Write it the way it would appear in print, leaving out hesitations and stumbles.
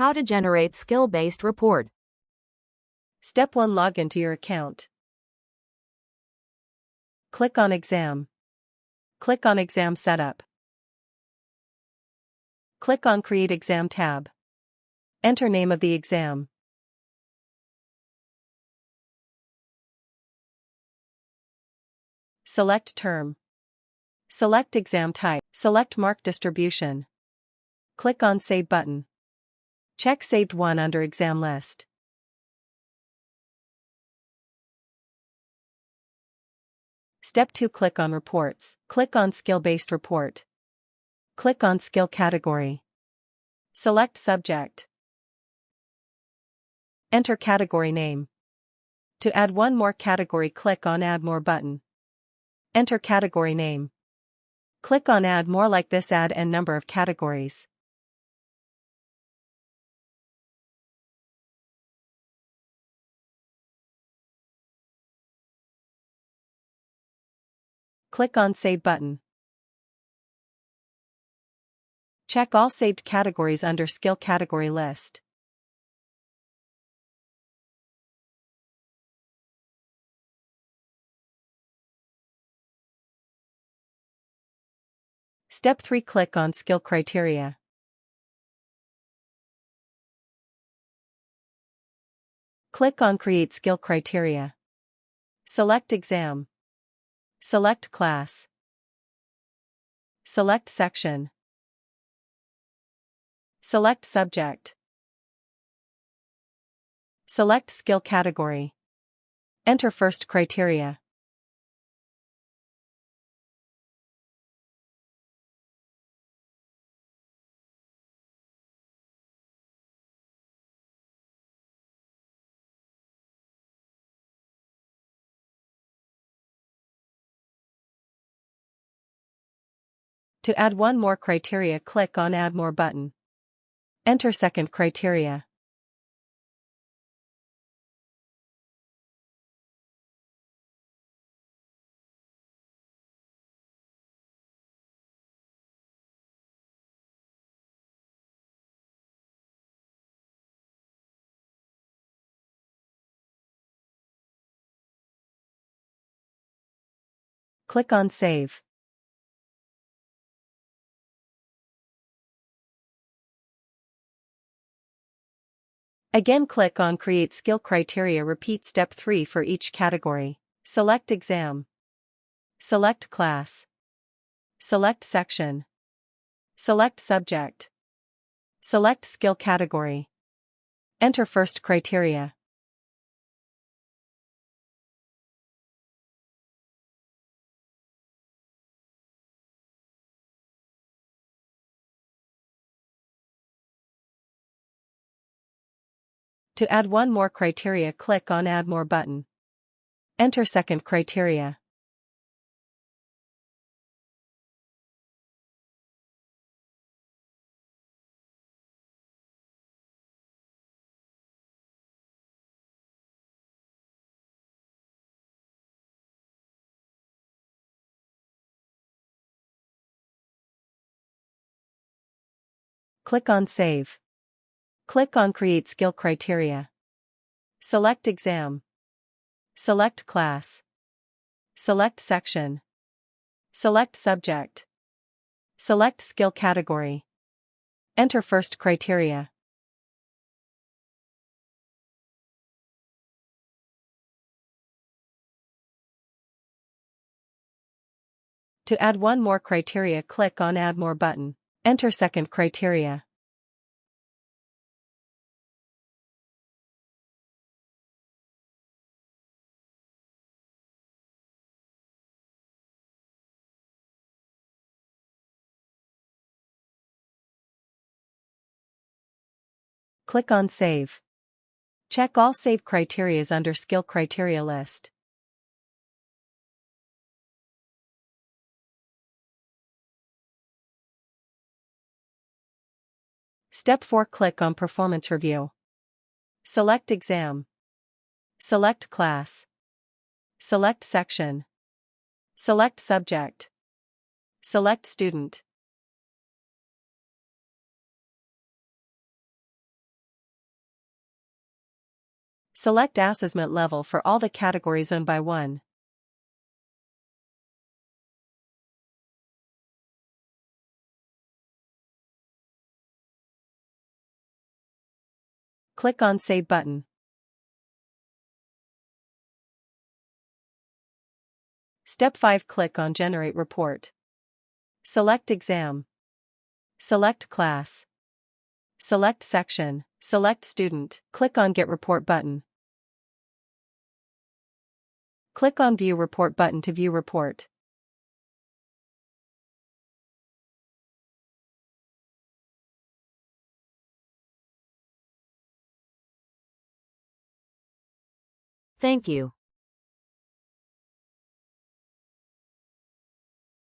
How to generate skill-based report. Step 1. Log into your account. Click on Exam. Click on Exam Setup. Click on Create Exam tab. Enter name of the exam. Select term. Select exam type. Select mark distribution. Click on Save button. Check Saved 1 under Exam List. Step 2. Click on Reports. Click on Skill-Based Report. Click on Skill Category. Select Subject. Enter category name. To add one more category, click on Add More button. Enter category name. Click on Add More like this. Add n number of categories. Click on Save button. Check all saved categories under Skill Category List. Step 3. Click on Skill Criteria. Click on Create Skill Criteria. Select Exam. Select Class. Select Section. Select Subject. Select Skill Category. Enter first criteria. To add one more criteria, click on Add More button. Enter second criteria. Click on Save. Again, click on Create Skill Criteria. Repeat Step 3 for each category. Select Exam. Select Class. Select Section. Select Subject. Select Skill Category. Enter first criteria. To add one more criteria, click on Add More button. Enter second criteria. Click on Save. Click on Create Skill Criteria. Select Exam. Select Class. Select Section. Select Subject. Select Skill Category. Enter first criteria. To add one more criteria, click on Add More button. Enter second criteria. Click on Save. Check all saved criteria under Skill Criteria List. Step 4. Click on Performance Review. Select Exam. Select Class. Select Section. Select Subject. Select Student. Select assessment level for all the categories 1 by 1. Click on Save button. Step 5. Click on Generate Report. Select Exam. Select Class. Select Section. Select Student. Click on Get Report button. Click on View Report button to view report. Thank you.